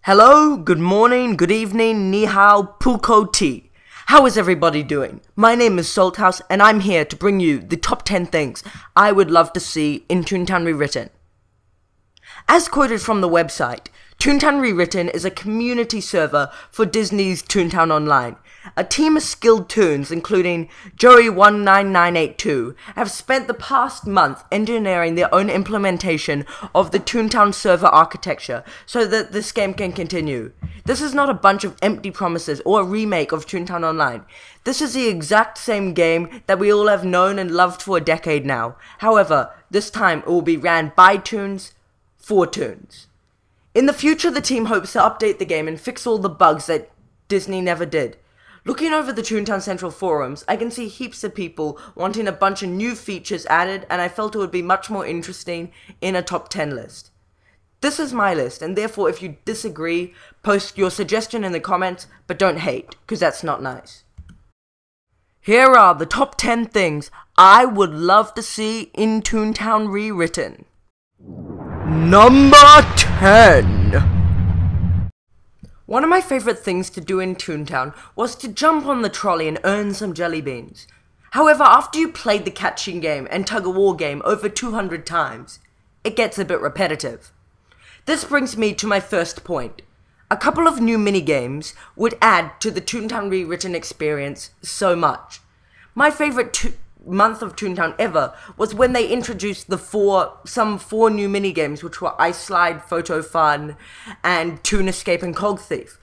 Hello, good morning, good evening, ni hao, puko ti. How is everybody doing? My name is Salthouse, and I'm here to bring you the top 10 things I would love to see in Toontown Rewritten. As quoted from the website, Toontown Rewritten is a community server for Disney's Toontown Online. A team of skilled toons, including Joey19982, have spent the past month engineering their own implementation of the Toontown server architecture so that this game can continue. This is not a bunch of empty promises or a remake of Toontown Online. This is the exact same game that we all have known and loved for a decade now. However, this time it will be ran by toons, for toons. In the future, the team hopes to update the game and fix all the bugs that Disney never did. Looking over the Toontown Central forums, I can see heaps of people wanting a bunch of new features added, and I felt it would be much more interesting in a top 10 list. This is my list, and therefore if you disagree, post your suggestion in the comments, but don't hate, because that's not nice. Here are the top 10 things I would love to see in Toontown Rewritten. Number 10! One of my favourite things to do in Toontown was to jump on the trolley and earn some jelly beans. However, after you played the catching game and tug-of-war game over 200 times, it gets a bit repetitive. This brings me to my first point. A couple of new minigames would add to the Toontown Rewritten experience so much. My favourite month of Toontown ever was when they introduced some four new minigames, which were Ice Slide, Photo Fun, and Toon Escape and Cog Thief.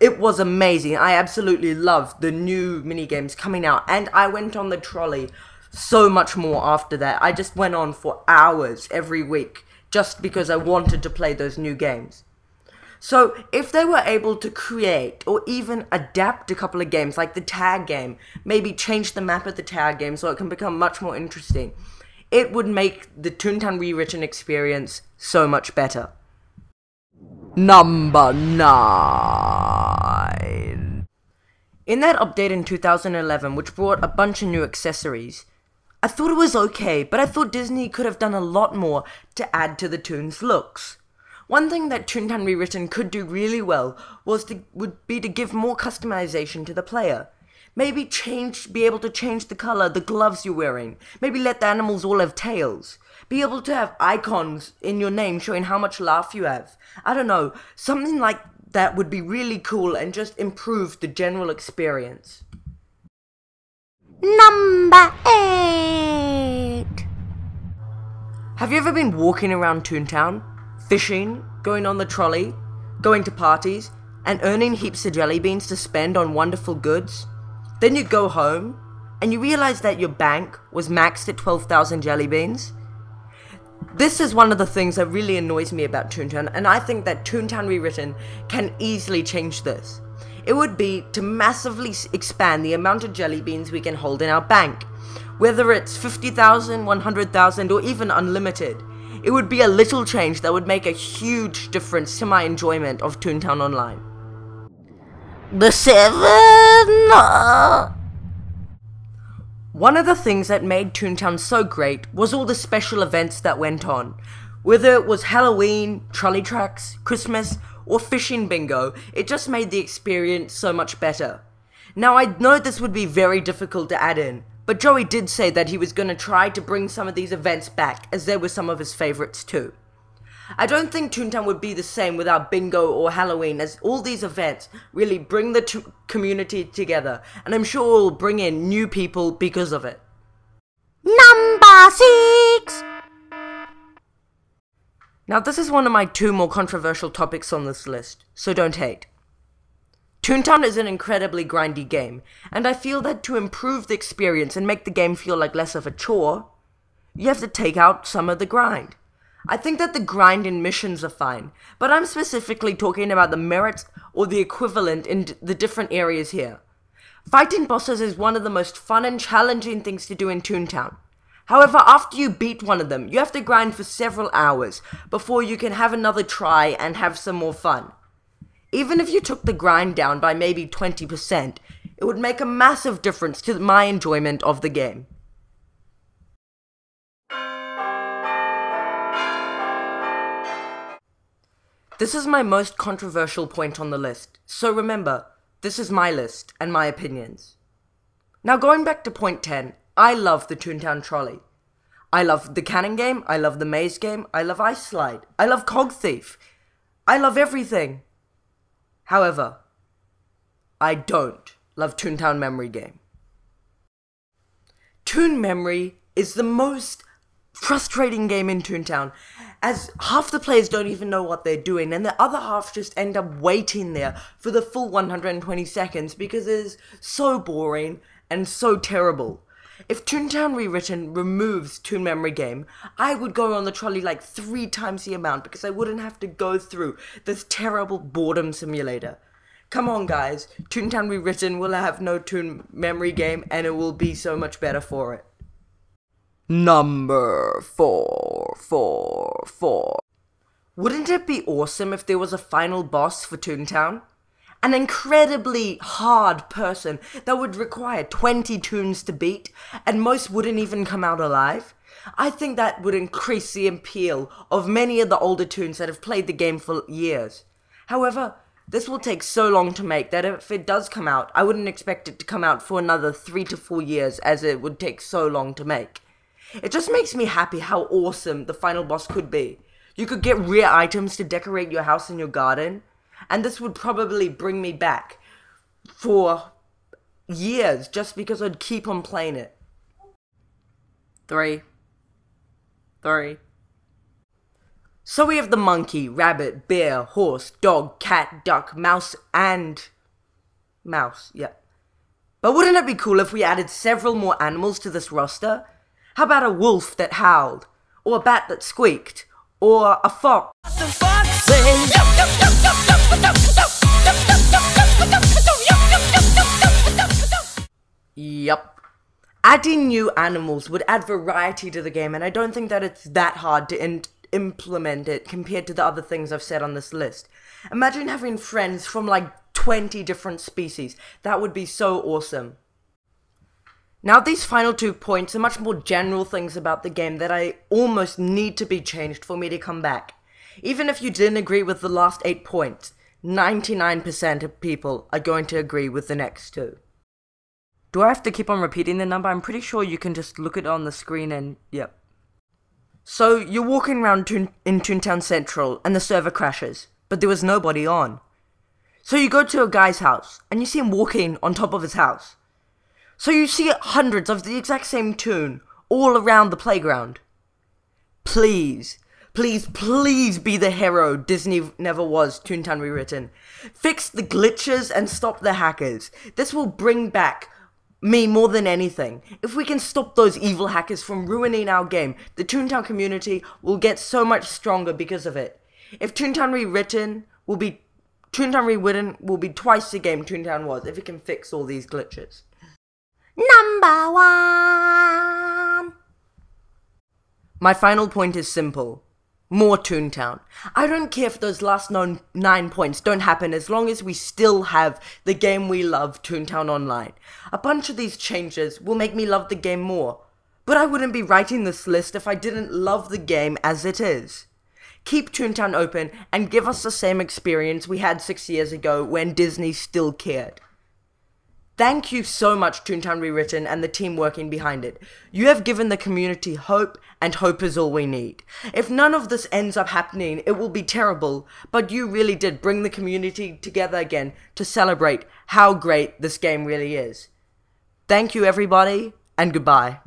It was amazing. I absolutely loved the new minigames coming out, and I went on the trolley so much more after that. I just went on for hours every week just because I wanted to play those new games. So, if they were able to create or even adapt a couple of games, like the tag game, maybe change the map of the tag game so it can become much more interesting, it would make the Toontown Rewritten experience so much better. Number 9. In that update in 2011, which brought a bunch of new accessories, I thought it was okay, but I thought Disney could have done a lot more to add to the Toon's looks. One thing that Toontown Rewritten could do really well would be to give more customization to the player. Maybe be able to change the color of the gloves you're wearing. Maybe let the animals all have tails. Be able to have icons in your name showing how much laugh you have. I don't know, something like that would be really cool and just improve the general experience. Number 8. Have you ever been walking around Toontown? Fishing, going on the trolley, going to parties, and earning heaps of jelly beans to spend on wonderful goods? Then you go home, and you realize that your bank was maxed at 12,000 jelly beans? This is one of the things that really annoys me about Toontown, and I think that Toontown Rewritten can easily change this. It would be to massively expand the amount of jelly beans we can hold in our bank. Whether it's 50,000, 100,000, or even unlimited. It would be a little change that would make a huge difference to my enjoyment of Toontown Online. The 7. One of the things that made Toontown so great was all the special events that went on. Whether it was Halloween, trolley tracks, Christmas, or fishing bingo, it just made the experience so much better. Now I know this would be very difficult to add in, but Joey did say that he was going to try to bring some of these events back, as they were some of his favorites too. I don't think Toontown would be the same without bingo or Halloween, as all these events really bring the community together, and I'm sure we'll bring in new people because of it. Number 6! Now this is one of my 2 more controversial topics on this list, so don't hate. Toontown is an incredibly grindy game, and I feel that to improve the experience and make the game feel like less of a chore, you have to take out some of the grind. I think that the grind in missions are fine, but I'm specifically talking about the merits or the equivalent in the different areas here. Fighting bosses is one of the most fun and challenging things to do in Toontown. However, after you beat one of them, you have to grind for several hours before you can have another try and have some more fun. Even if you took the grind down by maybe 20%, it would make a massive difference to my enjoyment of the game. This is my most controversial point on the list, so remember, this is my list and my opinions. Now going back to point 10, I love the Toontown Trolley. I love the cannon game, I love the maze game, I love Ice Slide, I love Cog Thief. I love everything. However, I don't love Toontown Memory Game. Toon Memory is the most frustrating game in Toontown, as half the players don't even know what they're doing, and the other half just end up waiting there for the full 120 seconds because it is so boring and so terrible. If Toontown Rewritten removes Toon Memory Game, I would go on the trolley like 3 times the amount because I wouldn't have to go through this terrible boredom simulator. Come on guys, Toontown Rewritten will have no Toon Memory Game and it will be so much better for it. Number 444. Wouldn't it be awesome if there was a final boss for Toontown? An incredibly hard person that would require 20 toons to beat, and most wouldn't even come out alive? I think that would increase the appeal of many of the older toons that have played the game for years. However, this will take so long to make that if it does come out, I wouldn't expect it to come out for another 3 to 4 years, as it would take so long to make. It just makes me happy how awesome the final boss could be. You could get rare items to decorate your house and your garden, and this would probably bring me back for years just because I'd keep on playing it. 3. So we have the monkey, rabbit, bear, horse, dog, cat, duck, mouse, and mouse, yeah. But wouldn't it be cool if we added several more animals to this roster? How about a wolf that howled, or a bat that squeaked, or a fox? Yup. Adding new animals would add variety to the game, and I don't think that it's that hard to implement it compared to the other things I've said on this list. Imagine having friends from like 20 different species. That would be so awesome. Now these final 2 points are much more general things about the game that I almost need to be changed for me to come back. Even if you didn't agree with the last 8 points, 99% of people are going to agree with the next 2. Do I have to keep on repeating the number? I'm pretty sure you can just look it on the screen and, yep. So, you're walking around in Toontown Central and the server crashes, but there was nobody on. So you go to a guy's house, and you see him walking on top of his house. So you see hundreds of the exact same toon all around the playground. Please, please, please be the hero Disney never was, Toontown Rewritten. Fix the glitches and stop the hackers. This will bring back me more than anything. If we can stop those evil hackers from ruining our game, the Toontown community will get so much stronger because of it. If Toontown Rewritten will be twice the game Toontown was if it can fix all these glitches. Number 1. My final point is simple. More Toontown. I don't care if those last 9 points don't happen as long as we still have the game we love, Toontown Online. A bunch of these changes will make me love the game more. But I wouldn't be writing this list if I didn't love the game as it is. Keep Toontown open and give us the same experience we had 6 years ago when Disney still cared. Thank you so much, Toontown Rewritten, and the team working behind it. You have given the community hope, and hope is all we need. If none of this ends up happening, it will be terrible, but you really did bring the community together again to celebrate how great this game really is. Thank you, everybody, and goodbye.